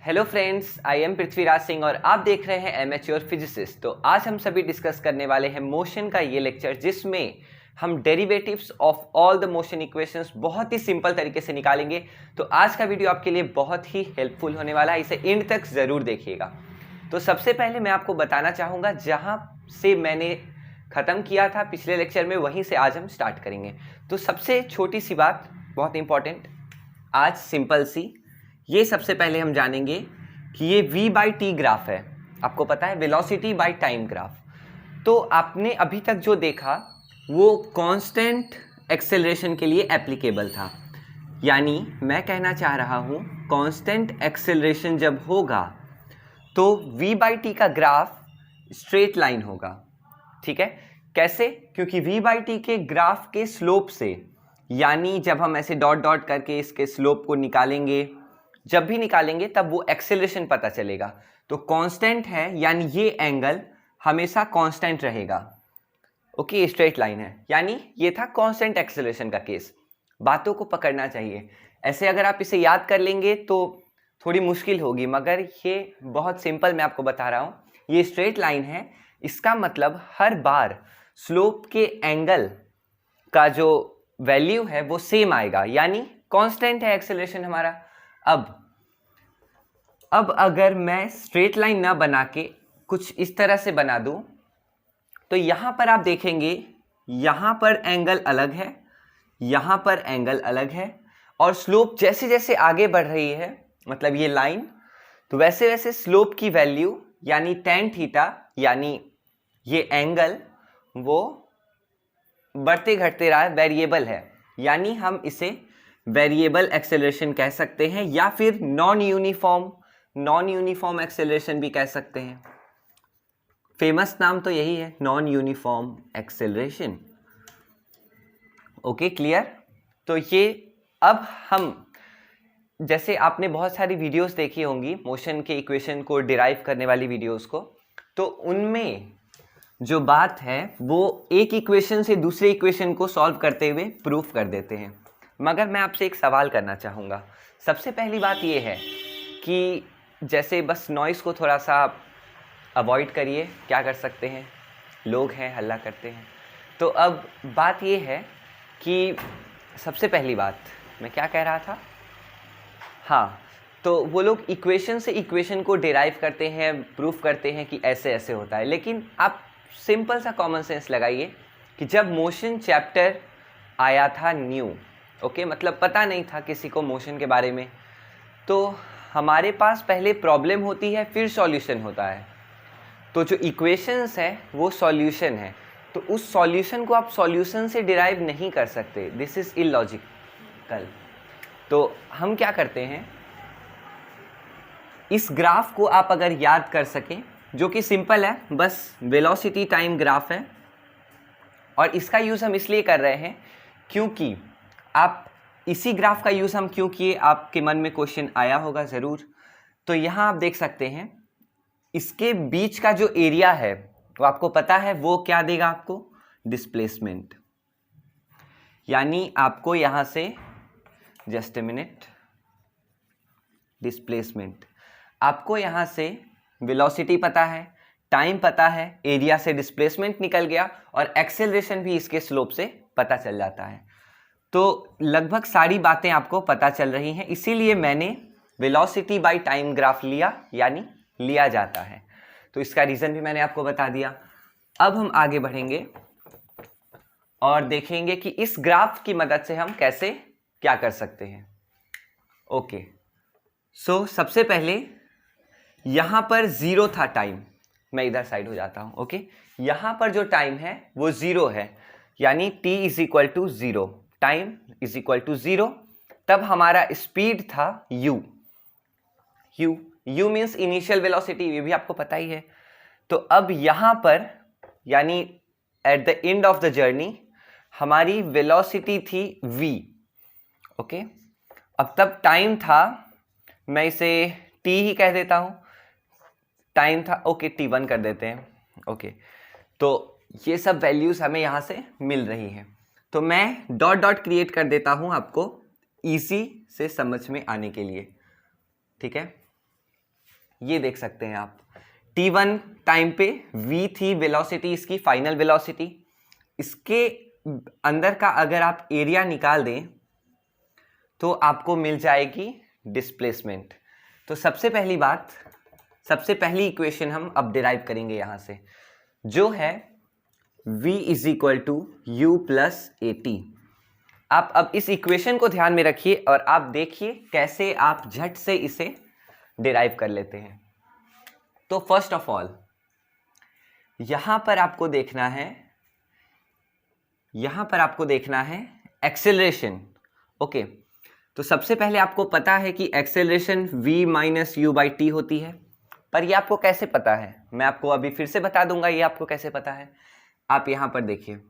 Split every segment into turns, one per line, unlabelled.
Hello friends, I am Prithviraj Singh और आप देख रहे हैं एमेच्योर फिजिसिस्ट। तो आज हम सभी डिस्कस करने वाले हैं मोशन का ये लेक्चर, जिसमें हम derivatives of all the motion equations बहुत ही सिंपल तरीके से निकालेंगे। तो आज का वीडियो आपके लिए बहुत ही हेल्पफुल होने वाला है, इसे एंड तक ज़रूर देखिएगा। तो सबसे पहले मैं आपको बताना चाहूँगा, जहाँ से मैंने ख़त्म किया था पिछले लेक्चर में, वहीं से आज हम स्टार्ट करेंगे। तो सबसे छोटी सी बात, बहुत इंपॉर्टेंट, आज सिंपल सी, ये सबसे पहले हम जानेंगे कि ये v/t ग्राफ है। आपको पता है वेलोसिटी बाय टाइम ग्राफ। तो आपने अभी तक जो देखा वो कांस्टेंट एक्सेलरेशन के लिए एप्लीकेबल था, यानी मैं कहना चाह रहा हूँ कांस्टेंट एक्सेलरेशन जब होगा तो v/t का ग्राफ स्ट्रेट लाइन होगा। ठीक है, कैसे? क्योंकि v/t के ग्राफ के स्लोप से, यानी जब हम ऐसे डॉट डॉट करके इसके स्लोप को निकालेंगे, जब भी निकालेंगे तब वो एक्सेलरेशन पता चलेगा। तो कांस्टेंट है, यानी ये एंगल हमेशा कांस्टेंट रहेगा। ओके, स्ट्रेट लाइन है, यानी ये था कांस्टेंट एक्सेलरेशन का केस। बातों को पकड़ना चाहिए। ऐसे अगर आप इसे याद कर लेंगे तो थोड़ी मुश्किल होगी, मगर ये बहुत सिंपल मैं आपको बता रहा हूँ। ये स्ट्रेट लाइन है, इसका मतलब हर बार स्लोप के एंगल का जो वैल्यू है वो सेम आएगा, यानी कांस्टेंट है एक्सेलरेशन हमारा। अब अगर मैं स्ट्रेट लाइन ना बना के कुछ इस तरह से बना दूं, तो यहां पर आप देखेंगे यहां पर एंगल अलग है, यहां पर एंगल अलग है, और स्लोप जैसे जैसे आगे बढ़ रही है, मतलब ये लाइन, तो वैसे वैसे स्लोप की वैल्यू यानी tan थीटा, यानी ये एंगल, वो बढ़ते घटते रहा है, वेरिएबल है, यानी हम इसे वेरिएबल एक्सेलरेशन कह सकते हैं, या फिर नॉन यूनिफॉर्म एक्सेलरेशन भी कह सकते हैं। फेमस नाम तो यही है, non uniform acceleration. Okay, clear? तो ये अब हम, जैसे आपने बहुत सारी वीडियोस देखी होंगी मोशन के इक्वेशन को डिराइव करने वाली वीडियोस को, तो उनमें जो बात है वो एक इक्वेशन से दूसरे इक्वेशन को सॉल्व करते हुए प्रूफ कर देते हैं। मगर मैं आपसे एक सवाल करना चाहूँगा। सबसे पहली बात ये है कि जैसे बस नॉइज़ को थोड़ा सा अवॉइड करिए। क्या कर सकते हैं, लोग हैं, हल्ला करते हैं। तो अब बात ये है कि सबसे पहली बात मैं क्या कह रहा था, हाँ, तो वो लोग इक्वेशन से इक्वेशन को डिराइव करते हैं, प्रूफ करते हैं कि ऐसे ऐसे होता है। लेकिन आप सिंपल सा कॉमन सेंस लगाइए कि जब मोशन चैप्टर आया था न्यू, ओके, मतलब पता नहीं था किसी को मोशन के बारे में, तो हमारे पास पहले प्रॉब्लम होती है, फिर सॉल्यूशन होता है। तो जो इक्वेशंस है वो सॉल्यूशन है, तो उस सॉल्यूशन को आप सॉल्यूशन से डिराइव नहीं कर सकते, दिस इज़ इलॉजिकल। तो हम क्या करते हैं, इस ग्राफ को आप अगर याद कर सकें, जो कि सिंपल है, बस वेलोसिटी टाइम ग्राफ है, और इसका यूज़ हम इसलिए कर रहे हैं क्योंकि आप इसी ग्राफ का यूज़ हम क्यों किए, आपके मन में क्वेश्चन आया होगा ज़रूर। तो यहाँ आप देख सकते हैं इसके बीच का जो एरिया है वो आपको पता है वो क्या देगा आपको, डिस्प्लेसमेंट। यानी आपको यहाँ से, जस्ट ए मिनट, डिस्प्लेसमेंट, आपको यहाँ से वेलोसिटी पता है, टाइम पता है, एरिया से डिस्प्लेसमेंट निकल गया, और एक्सेलरेशन भी इसके स्लोप से पता चल जाता है। तो लगभग सारी बातें आपको पता चल रही हैं, इसीलिए मैंने वेलोसिटी बाय टाइम ग्राफ लिया, यानी लिया जाता है। तो इसका रीज़न भी मैंने आपको बता दिया। अब हम आगे बढ़ेंगे और देखेंगे कि इस ग्राफ की मदद से हम कैसे क्या कर सकते हैं। ओके, सो सबसे पहले यहाँ पर ज़ीरो था टाइम, मैं इधर साइड हो जाता हूँ। ओके, यहाँ पर जो टाइम है वो ज़ीरो है, यानी t is equal to zero, time is equal to zero. तब हमारा स्पीड था u मीन्स इनिशियल वेलोसिटी, ये भी आपको पता ही है। तो अब यहाँ पर, यानी at the end of the journey, हमारी वेलोसिटी थी v। ओके, अब तब टाइम था, मैं इसे t ही कह देता हूँ, टाइम था, ओके, t1 कर देते हैं। ओके, तो ये सब वैल्यूज हमें यहाँ से मिल रही हैं। तो मैं डॉट डॉट क्रिएट कर देता हूँ आपको इजी से समझ में आने के लिए, ठीक है। ये देख सकते हैं आप, t1 टाइम पे v थी वेलोसिटी, इसकी फाइनल वेलोसिटी। इसके अंदर का अगर आप एरिया निकाल दें तो आपको मिल जाएगी डिस्प्लेसमेंट। तो सबसे पहली इक्वेशन हम अब डिराइव करेंगे यहां से, जो है v is equal to u plus a t. आप अब इस इक्वेशन को ध्यान में रखिए और आप देखिए कैसे आप झट से इसे डिराइव कर लेते हैं। तो फर्स्ट ऑफ ऑल यहां पर आपको देखना है एक्सेलरेशन। ओके, तो सबसे पहले आपको पता है कि acceleration v minus u by T होती है, पर ये आपको कैसे पता है मैं आपको अभी फिर से बता दूंगा ये आपको कैसे पता है। आप यहां पर देखिए,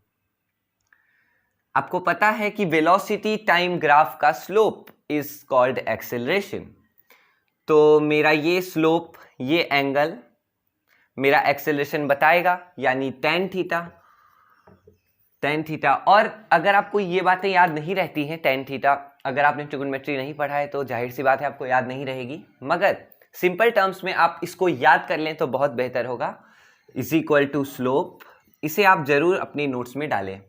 आपको पता है कि वेलोसिटी टाइम ग्राफ का स्लोप इज कॉल्ड एक्सेलरेशन। तो मेरा ये स्लोप, ये एंगल मेरा एक्सेलरेशन बताएगा, यानी tan थीटा। और अगर आपको ये बातें याद नहीं रहती हैं, tan थीटा, अगर आपने ट्रिगोनोमेट्री नहीं पढ़ा है तो जाहिर सी बात है आपको याद नहीं रहेगी, मगर सिंपल टर्म्स में आप इसको याद कर लें तो बहुत बेहतर होगा। इज इक्वल टू स्लोप, इसे आप जरूर अपनी नोट्स में डालें।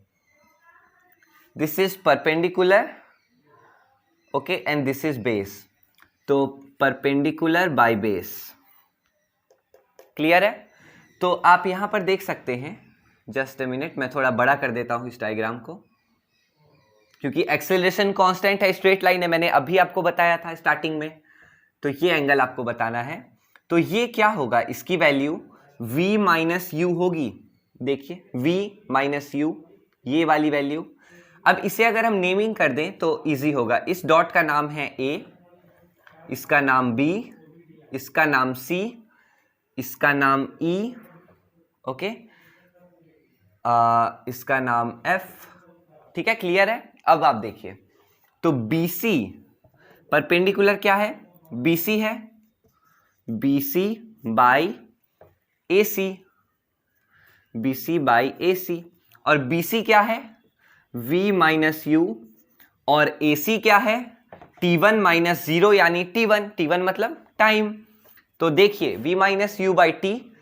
This is perpendicular, okay, and this is base. तो परपेंडिकुलर बाय बेस, क्लियर है? तो आप यहां पर देख सकते हैं, जस्ट अ मिनट, मैं थोड़ा बड़ा कर देता हूं इस डायग्राम को, क्योंकि एक्सेलरेशन कांस्टेंट है, स्ट्रेट लाइन है, मैंने अभी आपको बताया था स्टार्टिंग में। तो ये एंगल आपको बताना है। तो ये क्या होगा, इसकी वैल्यू v माइनस यू होगी। देखिए v माइनस यू, ये वाली वैल्यू। अब इसे अगर हम नेमिंग कर दें तो इजी होगा। इस डॉट का नाम है a, इसका नाम b, इसका नाम c, इसका नाम e, ओके, इसका नाम f। ठीक है, क्लियर है? अब आप देखिए, तो BC परपेंडिकुलर क्या है, BC है, BC by AC, BC by AC। और BC क्या है, V माइनस यू, और AC क्या है, T1 माइनस 0 यानी T1 मतलब टाइम। तो देखिए V minus u by T,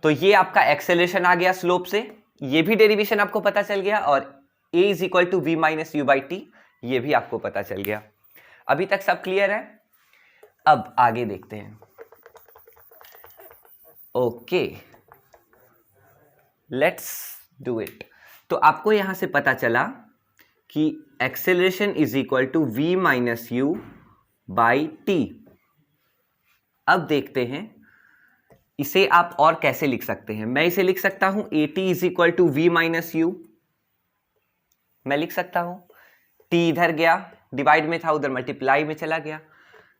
तो ये आपका एक्सेलरेशन आ गया स्लोप से, ये भी डेरिवेशन आपको पता चल गया, और A is equal to v minus u by t, ये भी आपको पता चल गया। अभी तक सब क्लियर है? अब आगे देखते हैं। Okay, let's do it. तो आपको यहां से पता चला कि acceleration is equal to v minus u by t. अब देखते हैं इसे आप और कैसे लिख सकते हैं। मैं इसे लिख सकता हूं a t is equal to v minus u, मैं लिख सकता हूं। टी इधर गया, डिवाइड में था, उधर मल्टीप्लाई में चला गया।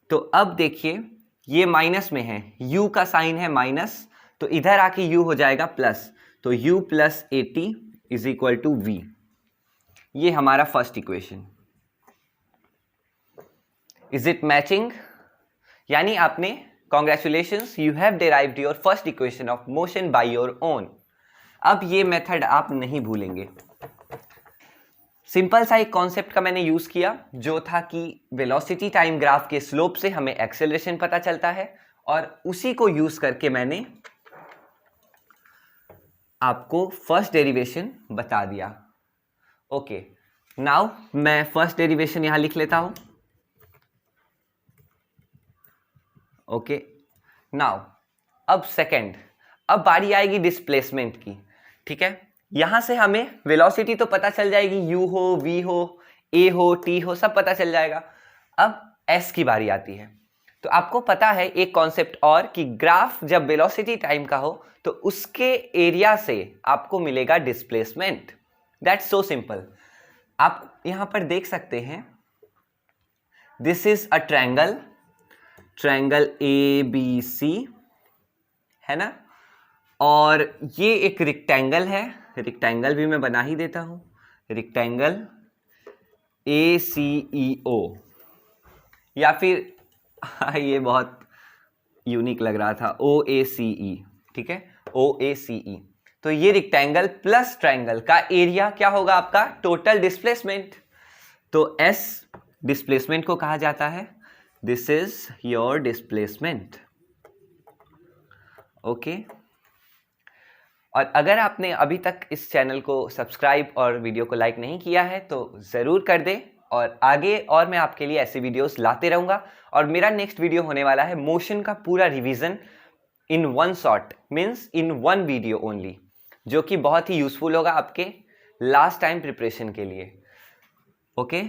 तो अब देखिए ये माइनस में है, u का साइन है माइनस, तो इधर आके u हो जाएगा प्लस, तो u plus a t is equal to v. ये हमारा first equation. Is it matching? यानी आपने, congratulations, you have derived your first equation of motion by your own. अब ये मेथड आप नहीं भूलेंगे। सिंपल सा एक कॉन्सेप्ट का मैंने यूज किया, जो था कि वेलोसिटी टाइम ग्राफ के स्लोप से हमें एक्सेलरेशन पता चलता है, और उसी को यूज करके मैंने आपको फर्स्ट डेरिवेशन बता दिया। ओके, नाउ मैं फर्स्ट डेरिवेशन यहां लिख लेता हूं। ओके, नाउ अब सेकंड, अब बारी आएगी डिस्प्लेसमेंट की। ठीक है, यहां से हमें वेलोसिटी तो पता चल जाएगी, u हो, v हो, a हो, t हो, सब पता चल जाएगा। अब s की बारी आती है। तो आपको पता है एक कॉन्सेप्ट और, कि ग्राफ जब वेलोसिटी टाइम का हो तो उसके एरिया से आपको मिलेगा डिस्प्लेसमेंट। That's so simple. आप यहां पर देख सकते हैं, this is a triangle, triangle ABC है ना, और ये एक रेक्टेंगल है, रेक्टेंगल भी मैं बना ही देता हूं, रेक्टेंगल ACEO, या फिर ये बहुत यूनिक लग रहा था, OACE। ठीक है, OACE। तो ये रेक्टेंगल प्लस ट्रायंगल का एरिया क्या होगा, आपका टोटल डिस्प्लेसमेंट। तो S डिस्प्लेसमेंट को कहा जाता है, this is your displacement. Okay. और अगर आपने अभी तक इस चैनल को सब्सक्राइब और वीडियो को लाइक नहीं किया है तो ज़रूर कर दें, और आगे और मैं आपके लिए ऐसे वीडियोस लाते रहूँगा। और मेरा नेक्स्ट वीडियो होने वाला है मोशन का पूरा revision in one shot, means in one video only, जो कि बहुत ही यूज़फुल होगा आपके लास्ट टाइम प्रिपरेशन के लिए। ओके,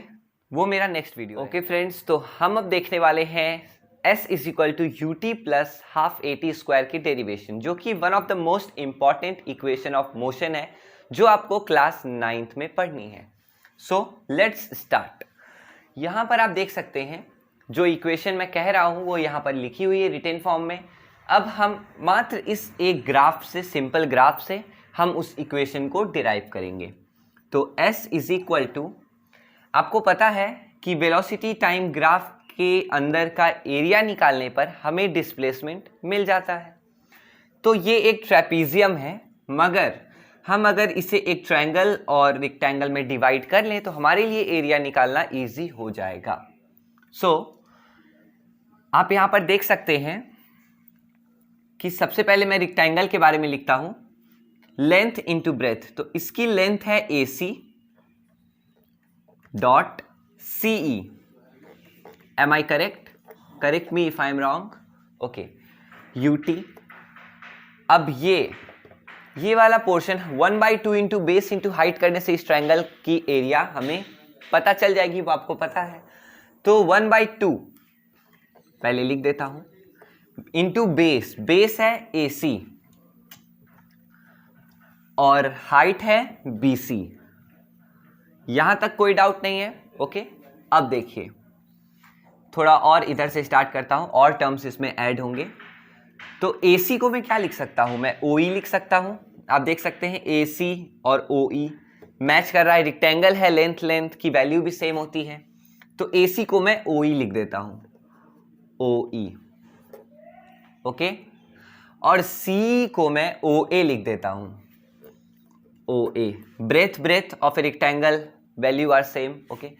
वो मेरा नेक्स्ट वीडियो। ओके फ्रेंड्स, तो हम अब देखने वाले हैं S is equal to u t plus half a t square की डेरिवेशन, जो कि one of the most important equation of motion है जो आपको क्लास 9th में पढ़नी है। So let's start. यहाँ पर आप देख सकते हैं जो इक्वेशन मैं कह रहा हूँ वो यहाँ पर लिखी हुई है रिटन फॉर्म में। अब हम मात्र इस एक ग्राफ से, सिंपल ग्राफ से हम उस इक्वेशन को डिराइव करेंगे। तो S इज इक्वल टू, आपको पता है कि वेलोसिटी टाइम ग्राफ के अंदर का एरिया निकालने पर हमें डिस्प्लेसमेंट मिल जाता है। तो ये एक ट्रेपीजियम है, मगर हम अगर इसे एक ट्रायंगल और रेक्टेंगल में डिवाइड कर लें तो हमारे लिए एरिया निकालना इजी हो जाएगा। सो आप यहाँ पर देख सकते हैं कि सबसे पहले मैं रेक्टेंगल के बारे में लिखता हूँ, लेंथ इंटू ब्रेथ। तो इसकी लेंथ है AC dot CE। Am I correct? Correct me if I am wrong. Okay. UT। अब ये वाला portion 1/2 into base into height करने से इस ट्रायंगल की एरिया हमें पता चल जाएगी, वो आपको पता है। तो 1/2 पहले लिख देता हूं, इंटू बेस है AC और हाइट है BC। यहां तक कोई डाउट नहीं है। ओके, अब देखिए थोड़ा और इधर से स्टार्ट करता हूं, और टर्म्स इसमें ऐड होंगे। तो AC को मैं क्या लिख सकता हूं, मैं OE लिख सकता हूं। आप देख सकते हैं AC और OE मैच कर रहा है, रेक्टेंगल है, लेंथ की वैल्यू भी सेम होती है। तो AC को मैं OE लिख देता हूं, OE। ओके, और C को मैं OA लिख देता हूं, OA। Breadth of a rectangle value are same. Okay,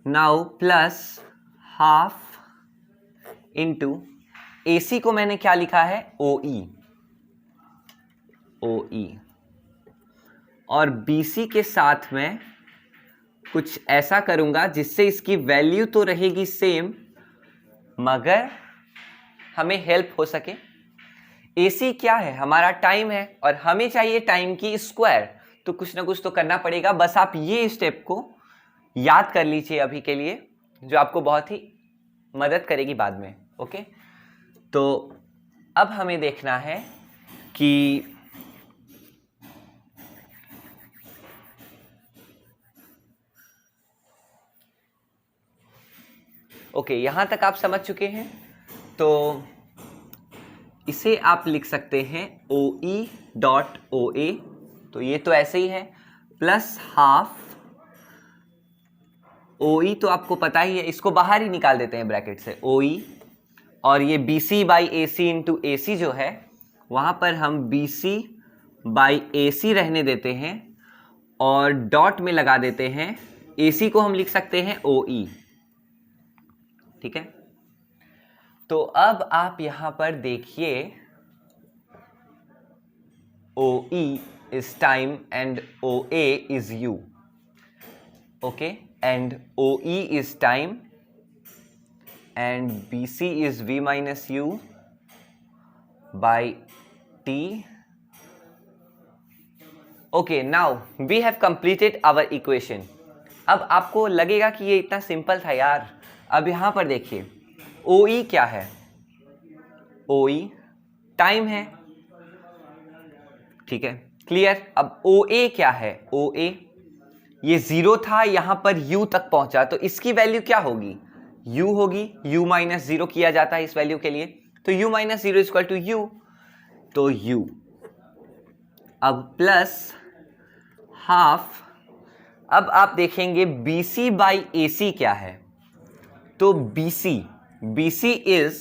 now plus half into AC को मैंने क्या लिखा है, OE, और BC के साथ में कुछ ऐसा करूंगा जिससे इसकी वैल्यू तो रहेगी सेम मगर हमें हेल्प हो सके। AC क्या है, हमारा टाइम है, और हमें चाहिए टाइम की स्क्वायर। तो कुछ ना कुछ तो करना पड़ेगा। बस आप ये स्टेप को याद कर लीजिए अभी के लिए, जो आपको बहुत ही मदद करेगी बाद में। ओके, तो अब हमें देखना है कि ओके, यहां तक आप समझ चुके हैं। तो इसे आप लिख सकते हैं OE डॉट OA। तो ये तो ऐसे ही है, प्लस हाफ OE तो आपको पता ही है, इसको बाहर ही निकाल देते हैं ब्रैकेट से, OE। और ये BC by AC into AC जो है, वहां पर हम BC बाई AC रहने देते हैं और डॉट में लगा देते हैं AC को हम लिख सकते हैं OE। ठीक है, तो अब आप यहां पर देखिए, OE is time and OA is U. Okay, and OE is time and BC is V minus U by T. Okay, now we have completed our equation. अब आपको लगेगा कि ये इतना सिंपल था यार। अब यहां पर देखिए, OE क्या है, OE टाइम है। ठीक है, क्लियर। अब OA क्या है, OA ये 0 था, यहां पर U तक पहुंचा, तो इसकी वैल्यू क्या होगी, U होगी। U माइनस 0 किया जाता है इस वैल्यू के लिए, तो U minus 0 equal to U, तो U। अब प्लस हाफ, अब आप देखेंगे BC बाई AC क्या है, तो BC is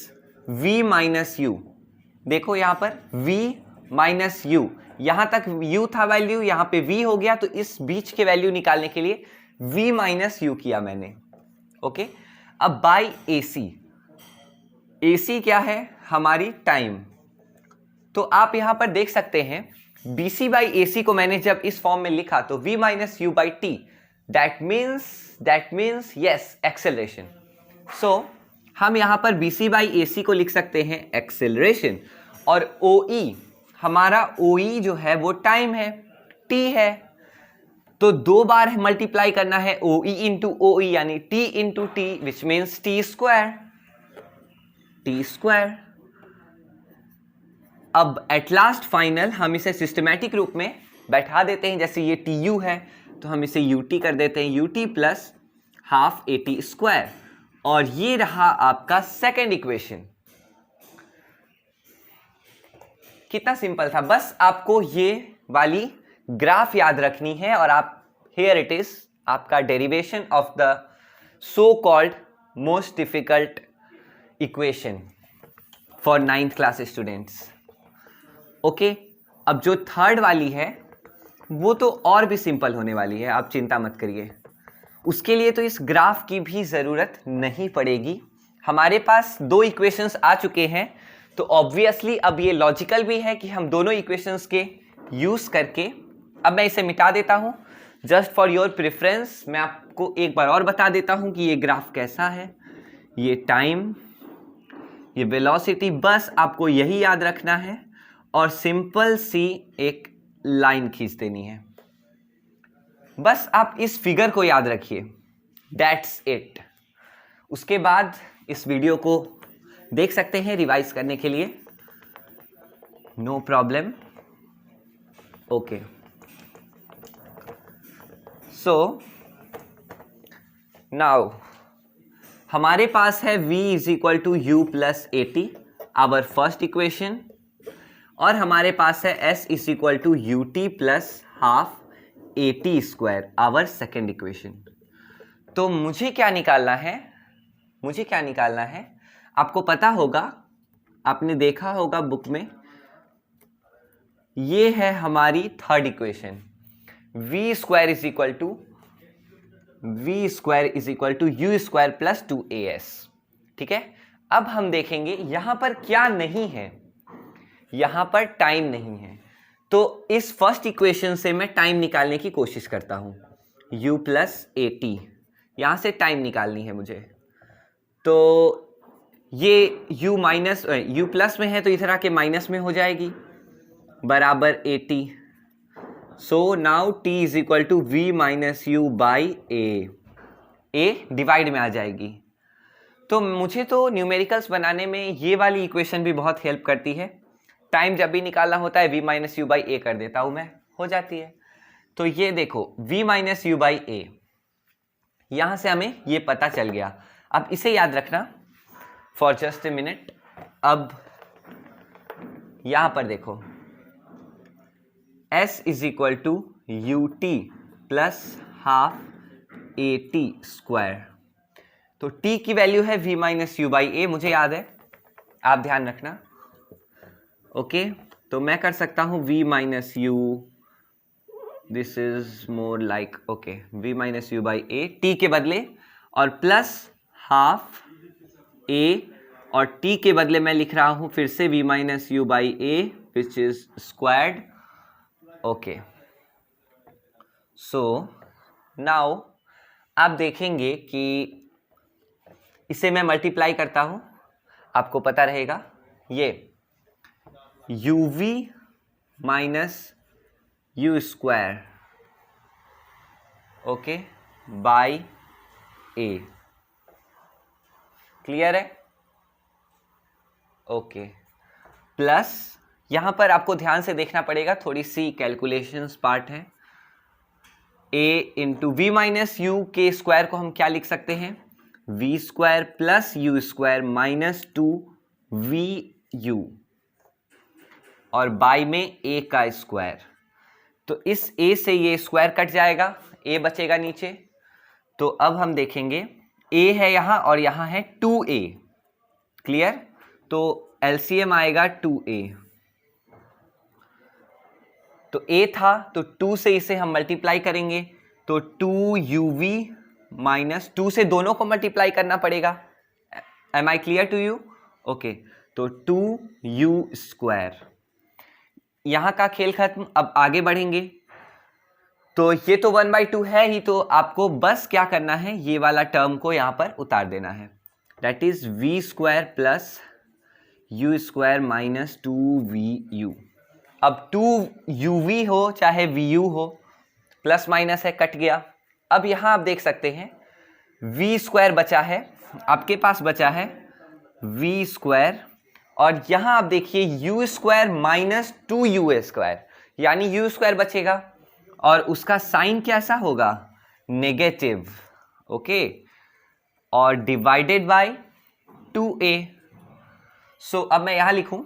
V minus U। देखो यहां पर V माइनस U, यहां तक U था वैल्यू, यहां पे V हो गया, तो इस बीच के वैल्यू निकालने के लिए V माइनस U किया मैंने। ओके, अब बाई AC, AC क्या है, हमारी टाइम, तो आप यहां पर देख सकते हैं BC बाई AC को मैंने जब इस फॉर्म में लिखा तो V minus u by t, that means yes acceleration. So हम यहां पर BC बाई AC को लिख सकते हैं एक्सेलरेशन, और OE, हमारा OE जो है वो टाइम है, T है, तो 2 बार मल्टीप्लाई करना है OE इंटू OE यानी T into T, which means T square. अब एट लास्ट फाइनल हम इसे सिस्टमैटिक रूप में बैठा देते हैं, जैसे ये TU है तो हम इसे UT कर देते हैं, UT plus half AT square, और ये रहा आपका सेकेंड इक्वेशन। कितना सिंपल था, बस आपको ये वाली ग्राफ याद रखनी है और आप हियर इट इज आपका derivation of the so called most difficult equation for 9th class students. Okay, अब जो थर्ड वाली है वो तो और भी सिंपल होने वाली है, आप चिंता मत करिए, उसके लिए तो इस ग्राफ की भी ज़रूरत नहीं पड़ेगी। हमारे पास 2 इक्वेशंस आ चुके हैं, तो ऑब्वियसली अब ये लॉजिकल भी है कि हम दोनों इक्वेशंस के यूज़ करके, अब मैं इसे मिटा देता हूँ जस्ट फॉर योर प्रेफरेंस। मैं आपको एक बार और बता देता हूँ कि ये ग्राफ कैसा है, ये टाइम, ये वेलोसिटी, बस आपको यही याद रखना है और सिंपल सी एक लाइन खींच देनी है। बस आप इस फिगर को याद रखिए, दैट्स इट। उसके बाद इस वीडियो को देख सकते हैं रिवाइज करने के लिए, no problem. Okay, so now हमारे पास है v is equal to u plus AT, our first equation, और हमारे पास है s is equal to UT plus half AT square, our second equation. तो मुझे क्या निकालना है, आपको पता होगा, आपने देखा होगा बुक में, ये है हमारी third equation, v square is equal to u square plus 2AS। ठीक है, अब हम देखेंगे यहां पर क्या नहीं है, यहां पर टाइम नहीं है, तो इस फर्स्ट इक्वेशन से मैं टाइम निकालने की कोशिश करता हूं, u प्लस AT, यहां से टाइम निकालनी है मुझे। तो ये u प्लस में है तो इधर आके माइनस में हो जाएगी, बराबर AT। So now T is equal to V minus u by A divide में आ जाएगी। तो मुझे तो न्यूमेरिकल्स बनाने में ये वाली इक्वेशन भी बहुत हेल्प करती है, टाइम जब भी निकालना होता है V minus u by A कर देता हूं मैं, हो जाती है। तो ये देखो V minus u by A, यहां से हमें ये पता चल गया। अब इसे याद रखना फॉर जस्ट ए मिनट। अब यहां पर देखो S is equal to UT plus half AT square, तो T की वैल्यू है V minus u by A, मुझे याद है, आप ध्यान रखना। ओके, तो मैं कर सकता हूं V minus you, this is more like okay, V minus u by A T के बदले, और प्लस हाफ A, और T के बदले मैं लिख रहा हूं फिर से V minus u by A which is squared. Okay, so now आप देखेंगे कि इसे मैं मल्टीप्लाई करता हूं, आपको पता रहेगा ये UV minus u square, okay, by A, clear है? ओके, प्लस यहां पर आपको ध्यान से देखना पड़ेगा, थोड़ी सी कैलकुलेशंस पार्ट है। A into v minus u के स्क्वायर को हम क्या लिख सकते हैं, V square plus u square minus 2VU, और बाई में A का स्क्वायर। तो इस A से ये स्क्वायर कट जाएगा, A बचेगा नीचे। तो अब हम देखेंगे A है यहाँ और यहाँ है 2A, क्लियर? तो LCM आएगा 2A, तो A था तो 2 से इसे हम मल्टीप्लाई करेंगे, तो 2UV माइनस 2 से दोनों को मल्टीप्लाई करना पड़ेगा। Am I clear to you? Okay, तो 2U स्क्वायर यहाँ का खेल खत्म। अब आगे बढ़ेंगे तो ये तो 1/2 है ही, तो आपको बस क्या करना है, ये वाला टर्म को यहाँ पर उतार देना है। That is v square plus u square minus 2vu। अब 2uv हो चाहे vu हो, प्लस माइनस है, कट गया। अब यहाँ आप देख सकते हैं वी स्क्वायर बचा है, आपके पास बचा है वी स्क्वायर, और यहाँ आप देखिए you square minus 2u square, यानी यू स्क्वायर बचेगा और उसका साइन कैसा होगा, नेगेटिव। ओके, और डिवाइडेड बाय 2a। सो अब मैं यहां लिखूं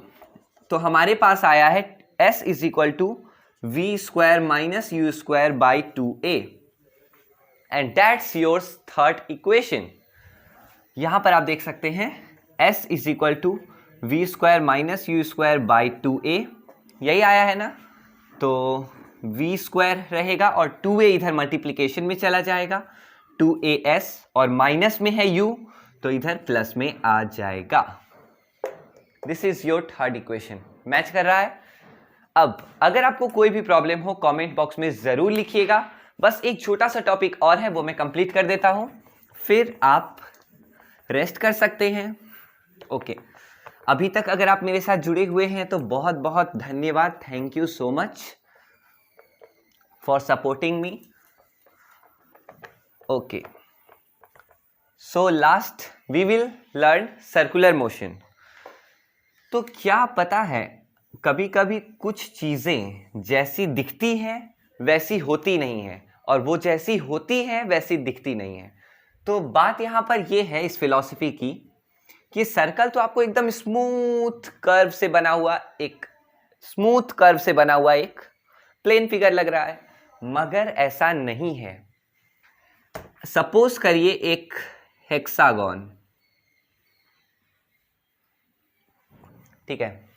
तो हमारे पास आया है s is equal to v square minus u square by 2a, and that's yours third equation. यहां पर आप देख सकते हैं s is equal to v square minus u square by 2a, यही आया है ना। तो v स्क्वायर रहेगा और 2a इधर मल्टीप्लीकेशन में चला जाएगा, 2as, और माइनस में है u तो इधर प्लस में आ जाएगा। This is your third equation. Match कर रहा है। अब अगर आपको कोई भी प्रॉब्लम हो कमेंट बॉक्स में जरूर लिखिएगा। बस एक छोटा सा टॉपिक और है, वो मैं कंप्लीट कर देता हूं, फिर आप रेस्ट कर सकते हैं। ओके, अभी तक अगर आप मेरे साथ जुड़े हुए हैं तो बहुत बहुत धन्यवाद। Thank you so much for supporting me. Okay, so last we will learn circular motion. तो क्या पता है, कभी कभी कुछ चीज़ें जैसी दिखती हैं वैसी होती नहीं है, और वो जैसी होती हैं वैसी दिखती नहीं है। तो बात यहाँ पर ये है इस फिलॉसफी की कि सर्कल तो आपको एकदम स्मूथ कर्व से बना हुआ एक प्लेन फिगर लग रहा है, मगर ऐसा नहीं है। सपोज करिए एक हेक्सागन, ठीक है,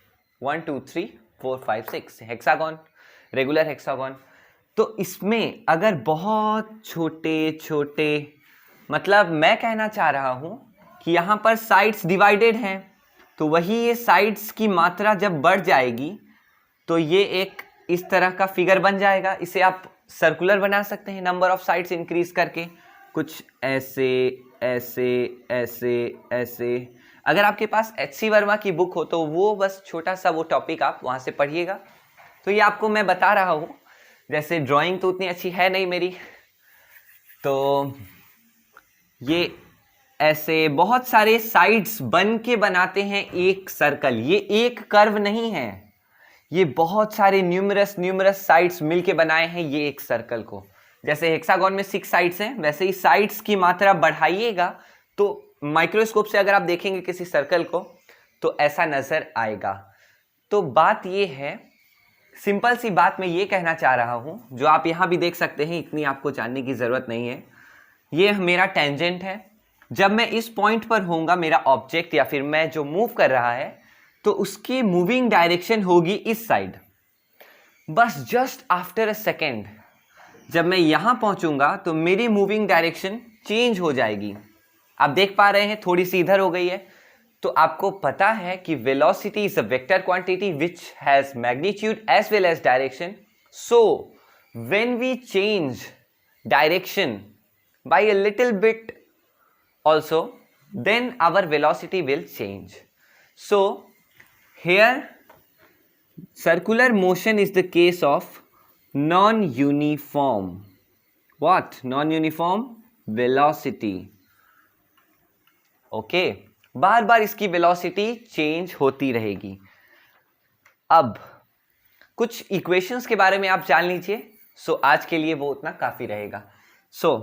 1 2 3 4 5 6 हेक्सागन, रेगुलर हेक्सागन। तो इसमें अगर बहुत छोटे छोटे, मतलब मैं कहना चाह रहा हूं कि यहां पर साइड्स डिवाइडेड हैं, तो वही ये साइड्स की मात्रा जब बढ़ जाएगी तो ये एक इस तरह का फिगर बन जाएगा। इसे आप सर्कुलर बना सकते हैं नंबर ऑफ साइड्स इंक्रीज करके, कुछ ऐसे ऐसे ऐसे ऐसे। अगर आपके पास HC वर्मा की बुक हो तो वो बस छोटा सा वो टॉपिक आप वहाँ से पढ़िएगा। तो ये आपको मैं बता रहा हूँ, जैसे ड्राइंग तो उतनी अच्छी है नहीं मेरी, तो ये ऐसे बहुत सारे साइड्स बन के बनाते हैं एक सर्कल। ये एक कर्व नहीं है, ये बहुत सारे न्यूमरस साइड्स मिलके बनाए हैं ये एक सर्कल को। जैसे हेक्सागन में 6 साइड्स हैं, वैसे ही साइड्स की मात्रा बढ़ाइएगा तो माइक्रोस्कोप से अगर आप देखेंगे किसी सर्कल को तो ऐसा नजर आएगा। तो बात ये है, सिंपल सी बात मैं ये कहना चाह रहा हूं, जो आप यहां भी देख सकते हैं, इतनी आपको जानने की जरूरत नहीं है। ये मेरा टेंजेंट है, जब मैं इस पॉइंट पर होऊंगा मेरा ऑब्जेक्ट या फिर मैं जो मूव कर रहा है तो उसकी मूविंग डायरेक्शन होगी इस साइड। बस जस्ट आफ्टर अ सेकेंड जब मैं यहां पहुंचूंगा तो मेरी मूविंग डायरेक्शन चेंज हो जाएगी। आप देख पा रहे हैं थोड़ी सी इधर हो गई है। तो आपको पता है कि velocity is a vector quantity which has magnitude as well as direction. So when we change direction by a little bit also, then our velocity will change. So here circular motion is the case of non-uniform, what, non-uniform velocity. okay, बार बार इसकी velocity change होती रहेगी। अब कुछ equations के बारे में आप जान लीजिए, so आज के लिए वो उतना काफी रहेगा। so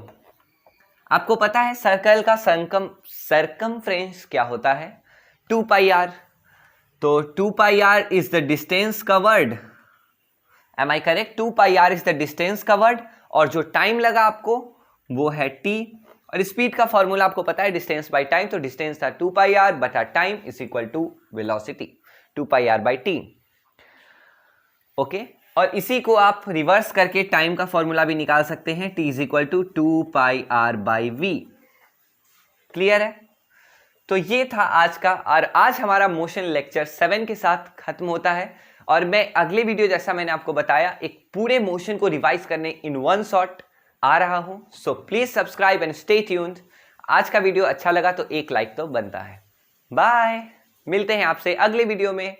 आपको पता है सर्कल का सरकमफ्रेंस क्या होता है, 2 पाई आर। तो 2 pi r is the distance covered, am I correct? 2 pi r is the distance covered, और जो टाइम लगा आपको वो है t, और स्पीड का फॉर्मूला आपको पता है डिस्टेंस बाय टाइम। तो डिस्टेंस था 2 पाई आर बटा time is equal to velocity 2 pi r by t. Okay, और इसी को आप रिवर्स करके टाइम का फॉर्मूला भी निकाल सकते हैं, t is equal to 2 pi r by v. Clear है? तो ये था आज का, और आज हमारा मोशन लेक्चर 7 के साथ खत्म होता है। और मैं अगले वीडियो जैसा मैंने आपको बताया एक पूरे मोशन को रिवाइज करने इन वन शॉट आ रहा हूं। So please subscribe and stay tuned. आज का वीडियो अच्छा लगा तो एक लाइक तो बनता है। बाय, मिलते हैं आपसे अगले वीडियो में।